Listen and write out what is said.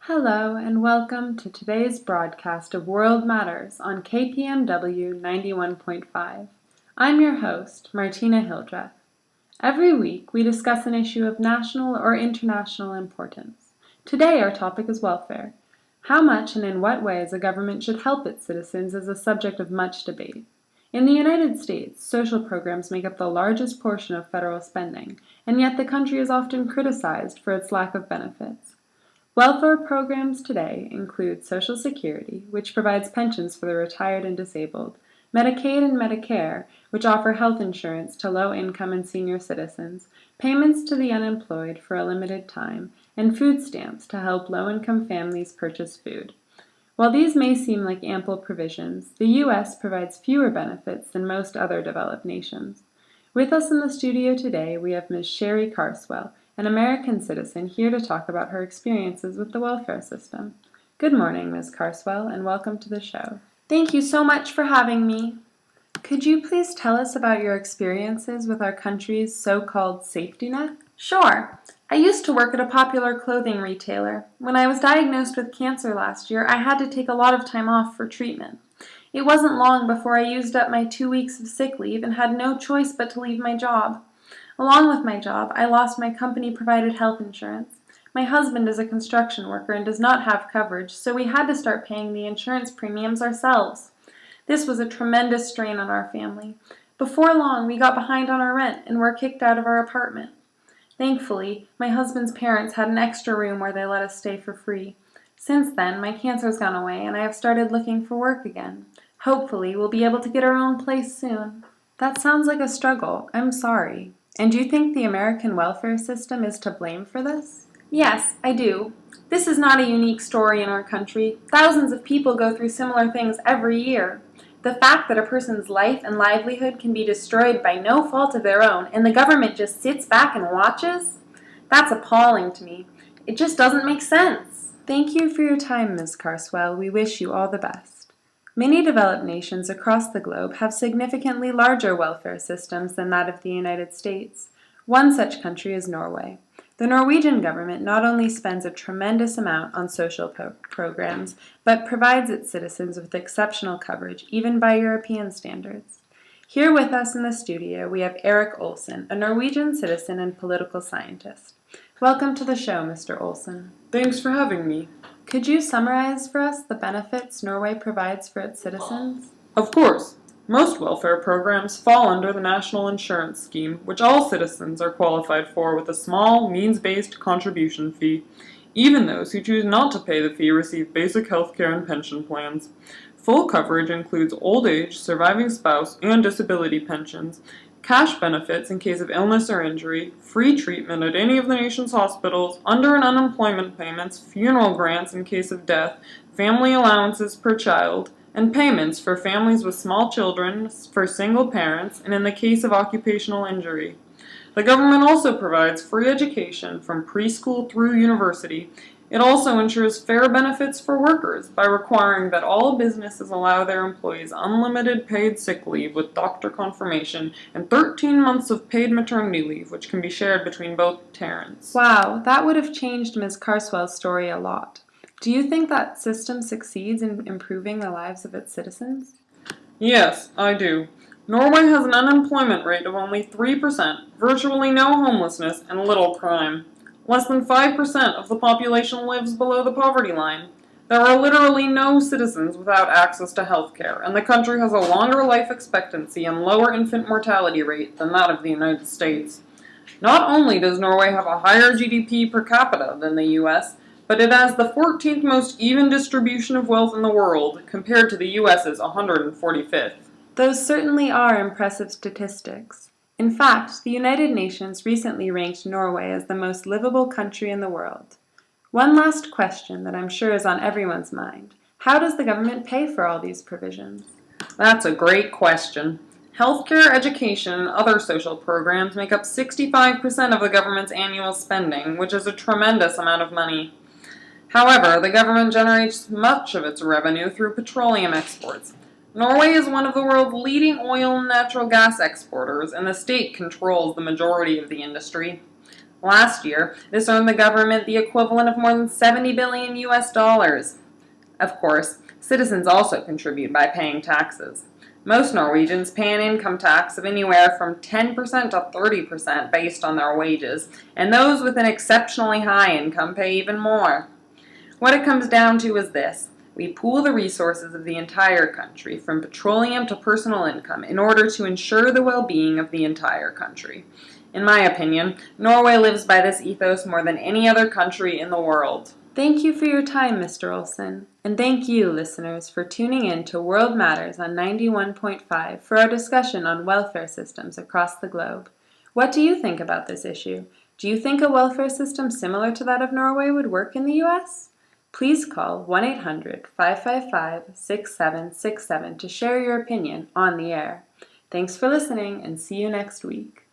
Hello and welcome to today's broadcast of World Matters on KPMW 91.5. I'm your host, Martina Hildreth. Every week we discuss an issue of national or international importance. Today our topic is welfare. How much and in what ways a government should help its citizens is a subject of much debate. In the United States, social programs make up the largest portion of federal spending, and yet the country is often criticized for its lack of benefits. Welfare programs today include Social Security, which provides pensions for the retired and disabled, Medicaid and Medicare, which offer health insurance to low-income and senior citizens, payments to the unemployed for a limited time, and food stamps to help low-income families purchase food. While these may seem like ample provisions, the U.S. provides fewer benefits than most other developed nations. With us in the studio today, we have Ms. Sherry Carswell, an American citizen here to talk about her experiences with the welfare system. Good morning, Ms. Carswell, and welcome to the show. Thank you so much for having me. Could you please tell us about your experiences with our country's so-called safety net? Sure. I used to work at a popular clothing retailer. When I was diagnosed with cancer last year, I had to take a lot of time off for treatment. It wasn't long before I used up my 2 weeks of sick leave and had no choice but to leave my job. Along with my job, I lost my company-provided health insurance. My husband is a construction worker and does not have coverage, so we had to start paying the insurance premiums ourselves. This was a tremendous strain on our family. Before long, we got behind on our rent and were kicked out of our apartment. Thankfully, my husband's parents had an extra room where they let us stay for free. Since then, my cancer's gone away and I have started looking for work again. Hopefully, we'll be able to get our own place soon. That sounds like a struggle. I'm sorry. And do you think the American welfare system is to blame for this? Yes, I do. This is not a unique story in our country. Thousands of people go through similar things every year. The fact that a person's life and livelihood can be destroyed by no fault of their own and the government just sits back and watches? That's appalling to me. It just doesn't make sense. Thank you for your time, Ms. Carswell. We wish you all the best. Many developed nations across the globe have significantly larger welfare systems than that of the United States. One such country is Norway. The Norwegian government not only spends a tremendous amount on social programs, but provides its citizens with exceptional coverage, even by European standards. Here with us in the studio, we have Erik Olsen, a Norwegian citizen and political scientist. Welcome to the show, Mr. Olsen. Thanks for having me. Could you summarize for us the benefits Norway provides for its citizens? Of course. Most welfare programs fall under the National Insurance Scheme, which all citizens are qualified for with a small, means-based contribution fee. Even those who choose not to pay the fee receive basic health care and pension plans. Full coverage includes old age, surviving spouse, and disability pensions, cash benefits in case of illness or injury, free treatment at any of the nation's hospitals, under- and unemployment payments, funeral grants in case of death, family allowances per child, and payments for families with small children, for single parents, and in the case of occupational injury. The government also provides free education from preschool through university. It also ensures fair benefits for workers by requiring that all businesses allow their employees unlimited paid sick leave with doctor confirmation and 13 months of paid maternity leave, which can be shared between both parents. Wow, that would have changed Ms. Carswell's story a lot. Do you think that system succeeds in improving the lives of its citizens? Yes, I do. Norway has an unemployment rate of only 3%, virtually no homelessness, and little crime. Less than 5% of the population lives below the poverty line. There are literally no citizens without access to health care, and the country has a longer life expectancy and lower infant mortality rate than that of the United States. Not only does Norway have a higher GDP per capita than the US, but it has the 14th most even distribution of wealth in the world, compared to the US's 145th. Those certainly are impressive statistics. In fact, the United Nations recently ranked Norway as the most livable country in the world. One last question that I'm sure is on everyone's mind. How does the government pay for all these provisions? That's a great question. Healthcare, education, and other social programs make up 65% of the government's annual spending, which is a tremendous amount of money. However, the government generates much of its revenue through petroleum exports. Norway is one of the world's leading oil and natural gas exporters, and the state controls the majority of the industry. Last year, this earned the government the equivalent of more than 70 billion US dollars. Of course, citizens also contribute by paying taxes. Most Norwegians pay an income tax of anywhere from 10% to 30% based on their wages, and those with an exceptionally high income pay even more. What it comes down to is this: we pool the resources of the entire country, from petroleum to personal income, in order to ensure the well-being of the entire country. In my opinion, Norway lives by this ethos more than any other country in the world. Thank you for your time, Mr. Olson, and thank you, listeners, for tuning in to World Matters on 91.5 for our discussion on welfare systems across the globe. What do you think about this issue? Do you think a welfare system similar to that of Norway would work in the U.S.? Please call 1-800-555-6767 to share your opinion on the air. Thanks for listening, and see you next week.